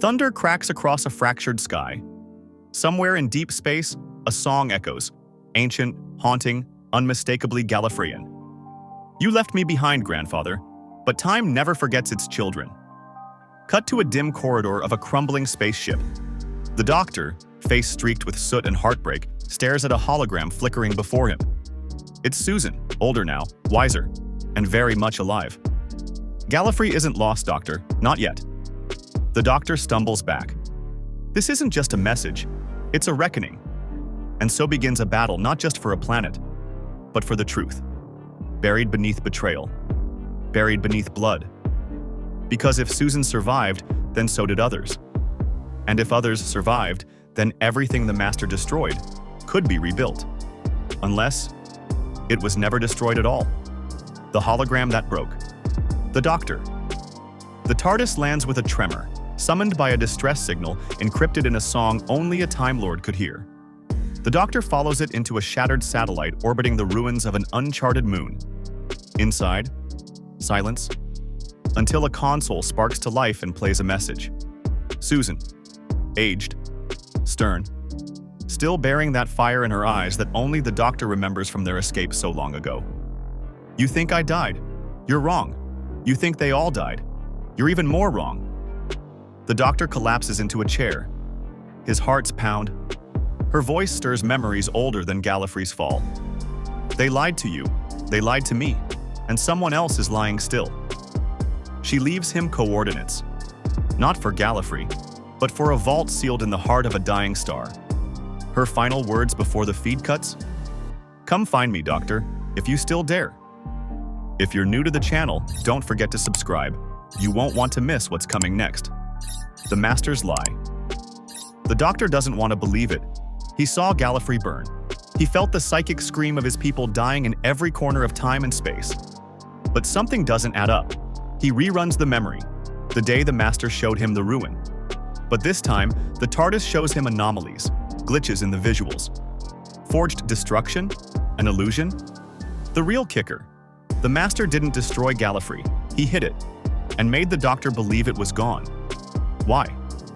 Thunder cracks across a fractured sky. Somewhere in deep space, a song echoes, ancient, haunting, unmistakably Gallifreyan. You left me behind, grandfather, but time never forgets its children. Cut to a dim corridor of a crumbling spaceship. The doctor, face streaked with soot and heartbreak, stares at a hologram flickering before him. It's Susan, older now, wiser, and very much alive. Gallifrey isn't lost, Doctor, not yet. The doctor stumbles back. This isn't just a message, it's a reckoning. And so begins a battle not just for a planet, but for the truth. Buried beneath betrayal. Buried beneath blood. Because if Susan survived, then so did others. And if others survived, then everything the Master destroyed could be rebuilt. Unless it was never destroyed at all. The hologram that broke. The Doctor. The TARDIS lands with a tremor, summoned by a distress signal encrypted in a song only a Time Lord could hear. The Doctor follows it into a shattered satellite orbiting the ruins of an uncharted moon. Inside, silence, until a console sparks to life and plays a message. Susan, aged, stern, still bearing that fire in her eyes that only the Doctor remembers from their escape so long ago. You think I died? You're wrong. You think they all died? You're even more wrong. The Doctor collapses into a chair. His heart's pound. Her voice stirs memories older than Gallifrey's fall. They lied to you. They lied to me. And someone else is lying still. She leaves him coordinates. Not for Gallifrey, but for a vault sealed in the heart of a dying star. Her final words before the feed cuts? Come find me, Doctor, if you still dare. If you're new to the channel, don't forget to subscribe. You won't want to miss what's coming next. The Master's lie. The Doctor doesn't want to believe it. He saw Gallifrey burn. He felt the psychic scream of his people dying in every corner of time and space. But something doesn't add up. He reruns the memory, the day the Master showed him the ruin. But this time, the TARDIS shows him anomalies, glitches in the visuals. Forged destruction? An illusion? The real kicker. The Master didn't destroy Gallifrey. He hid it, and made the Doctor believe it was gone. Why?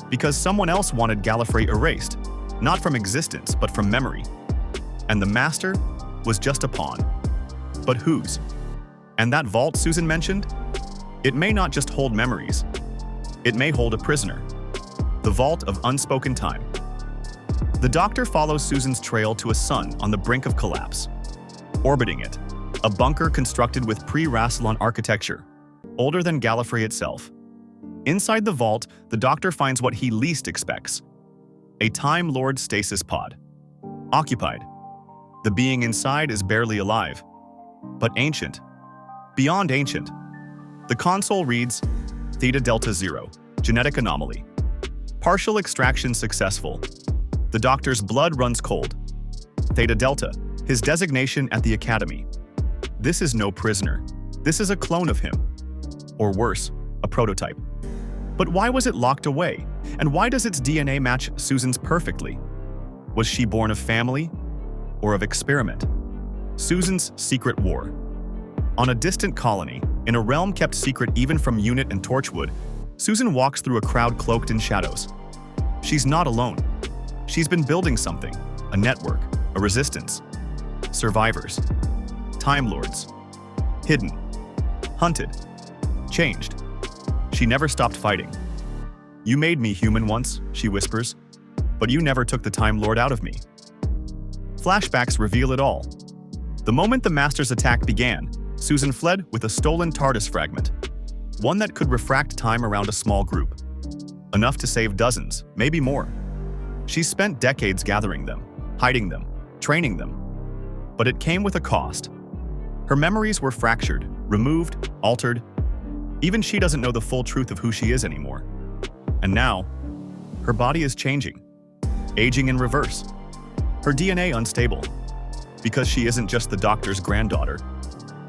Because someone else wanted Gallifrey erased, not from existence, but from memory. And the Master was just a pawn. But whose? And that vault Susan mentioned? It may not just hold memories. It may hold a prisoner. The vault of unspoken time. The Doctor follows Susan's trail to a sun on the brink of collapse. Orbiting it, a bunker constructed with pre-Rassilon architecture, older than Gallifrey itself. Inside the vault, the Doctor finds what he least expects. A Time Lord stasis pod. Occupied. The being inside is barely alive, but ancient. Beyond ancient. The console reads, Theta Delta Zero, genetic anomaly. Partial extraction successful. The Doctor's blood runs cold. Theta Delta, his designation at the Academy. This is no prisoner. This is a clone of him. Or worse, a prototype. But why was it locked away? And why does its DNA match Susan's perfectly? Was she born of family or of experiment? Susan's secret war. On a distant colony, in a realm kept secret even from Unit and Torchwood, Susan walks through a crowd cloaked in shadows. She's not alone. She's been building something, a network, a resistance. Survivors. Time Lords. Hidden. Hunted. Changed. She never stopped fighting. You made me human once, she whispers, but you never took the Time Lord out of me. Flashbacks reveal it all. The moment the Master's attack began, Susan fled with a stolen TARDIS fragment, one that could refract time around a small group. Enough to save dozens, maybe more. She's spent decades gathering them, hiding them, training them. But it came with a cost. Her memories were fractured, removed, altered. Even she doesn't know the full truth of who she is anymore. And now, her body is changing, aging in reverse. Her DNA unstable, because she isn't just the Doctor's granddaughter.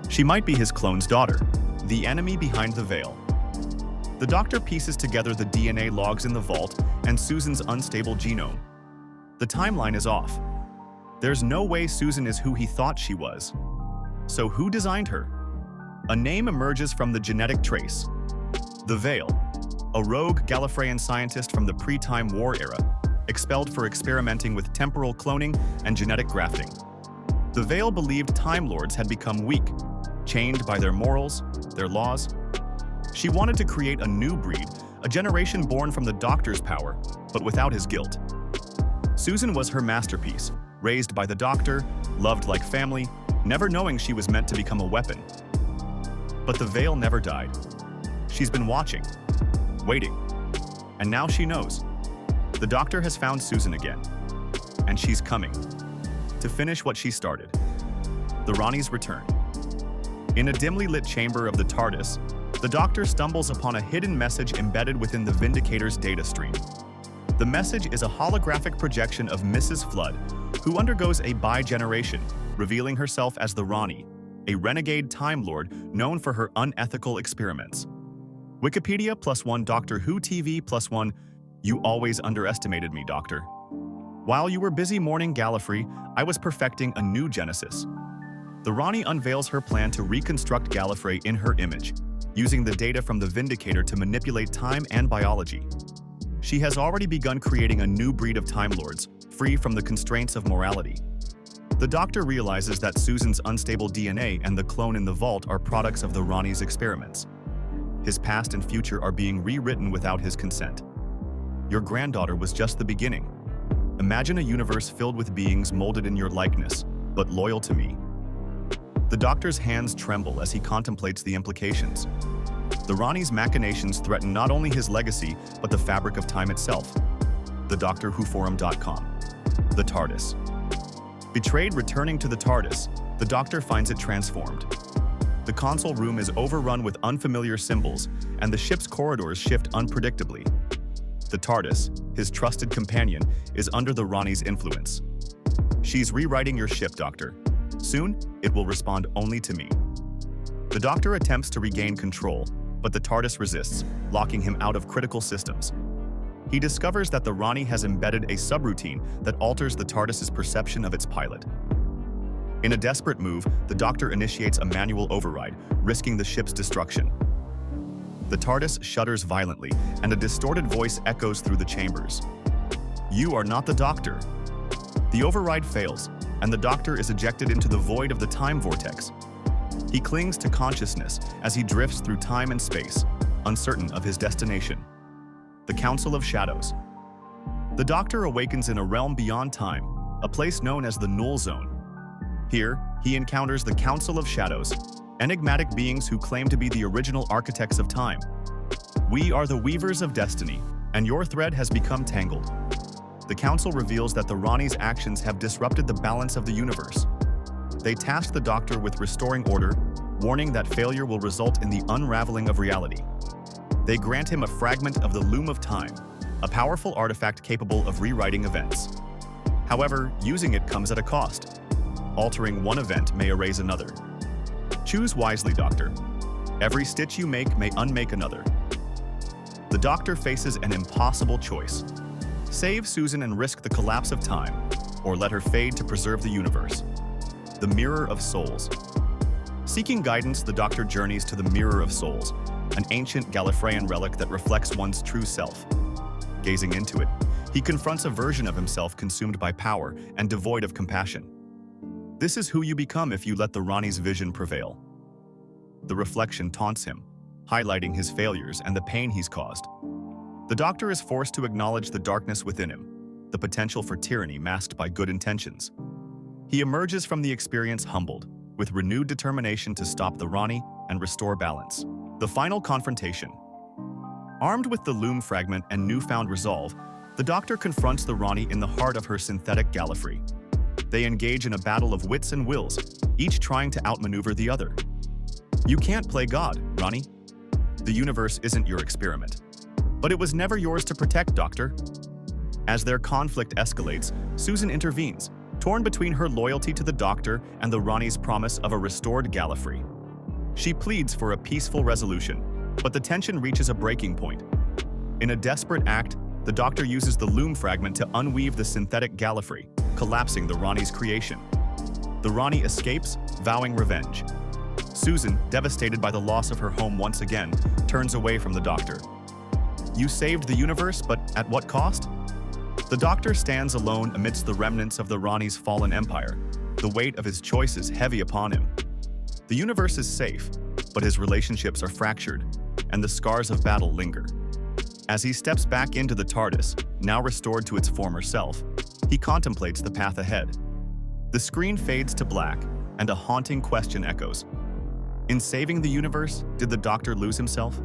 She might be his clone's daughter, the enemy behind the veil. The Doctor pieces together the DNA logs in the vault and Susan's unstable genome. The timeline is off. There's no way Susan is who he thought she was. So who designed her? A name emerges from the genetic trace. The Veil. a rogue Gallifreyan scientist from the pre-Time War era, expelled for experimenting with temporal cloning and genetic grafting. The Veil believed Time Lords had become weak, chained by their morals, their laws. She wanted to create a new breed, a generation born from the Doctor's power, but without his guilt. Susan was her masterpiece, raised by the Doctor, loved like family, never knowing she was meant to become a weapon. But the Veil never died. She's been watching, waiting, and now she knows. The Doctor has found Susan again, and she's coming to finish what she started. The Rani's return. In a dimly lit chamber of the TARDIS, the Doctor stumbles upon a hidden message embedded within the Vindicator's data stream. The message is a holographic projection of Mrs. Flood, who undergoes a bi-generation, revealing herself as the Rani, a renegade Time Lord known for her unethical experiments. Wikipedia +1 Doctor Who TV +1 You always underestimated me, Doctor. While you were busy mourning Gallifrey, I was perfecting a new Genesis. The Rani unveils her plan to reconstruct Gallifrey in her image, using the data from the Vindicator to manipulate time and biology. She has already begun creating a new breed of Time Lords, free from the constraints of morality. The Doctor realizes that Susan's unstable DNA and the clone in the vault are products of the Rani's experiments. His past and future are being rewritten without his consent. Your granddaughter was just the beginning. Imagine a universe filled with beings molded in your likeness, but loyal to me. The Doctor's hands tremble as he contemplates the implications. The Rani's machinations threaten not only his legacy, but the fabric of time itself. The DoctorWhoForum.com. The TARDIS. Betrayed returning to the TARDIS, the Doctor finds it transformed. The console room is overrun with unfamiliar symbols, and the ship's corridors shift unpredictably. The TARDIS, his trusted companion, is under the Rani's influence. She's rewriting your ship, Doctor. Soon, it will respond only to me. The Doctor attempts to regain control, but the TARDIS resists, locking him out of critical systems. He discovers that the Rani has embedded a subroutine that alters the TARDIS's perception of its pilot. In a desperate move, the Doctor initiates a manual override, risking the ship's destruction. The TARDIS shudders violently, and a distorted voice echoes through the chambers. You are not the Doctor. The override fails, and the Doctor is ejected into the void of the time vortex. He clings to consciousness as he drifts through time and space, uncertain of his destination. The Council of Shadows. The Doctor awakens in a realm beyond time, a place known as the Null Zone. Here, he encounters the Council of Shadows, enigmatic beings who claim to be the original architects of time. We are the weavers of destiny, and your thread has become tangled. The Council reveals that the Rani's actions have disrupted the balance of the universe. They task the Doctor with restoring order, warning that failure will result in the unraveling of reality. They grant him a fragment of the Loom of Time, a powerful artifact capable of rewriting events. However, using it comes at a cost. Altering one event may erase another. Choose wisely, Doctor. Every stitch you make may unmake another. The Doctor faces an impossible choice. Save Susan and risk the collapse of time, or let her fade to preserve the universe. The Mirror of Souls. Seeking guidance, the Doctor journeys to the Mirror of Souls, an ancient Gallifreyan relic that reflects one's true self. Gazing into it, he confronts a version of himself consumed by power and devoid of compassion. This is who you become if you let the Rani's vision prevail. The reflection taunts him, highlighting his failures and the pain he's caused. The Doctor is forced to acknowledge the darkness within him, the potential for tyranny masked by good intentions. He emerges from the experience humbled, with renewed determination to stop the Rani and restore balance. The final confrontation. Armed with the Loom fragment and newfound resolve, the Doctor confronts the Rani in the heart of her synthetic Gallifrey. They engage in a battle of wits and wills, each trying to outmaneuver the other. You can't play God, Rani. The universe isn't your experiment. But it was never yours to protect, Doctor. As their conflict escalates, Susan intervenes, torn between her loyalty to the Doctor and the Rani's promise of a restored Gallifrey. She pleads for a peaceful resolution, but the tension reaches a breaking point. In a desperate act, the Doctor uses the Loom fragment to unweave the synthetic Gallifrey, collapsing the Rani's creation. The Rani escapes, vowing revenge. Susan, devastated by the loss of her home once again, turns away from the Doctor. You saved the universe, but at what cost? The Doctor stands alone amidst the remnants of the Rani's fallen empire, the weight of his choices heavy upon him. The universe is safe, but his relationships are fractured, and the scars of battle linger. As he steps back into the TARDIS, now restored to its former self, he contemplates the path ahead. The screen fades to black, and a haunting question echoes. In saving the universe, did the Doctor lose himself?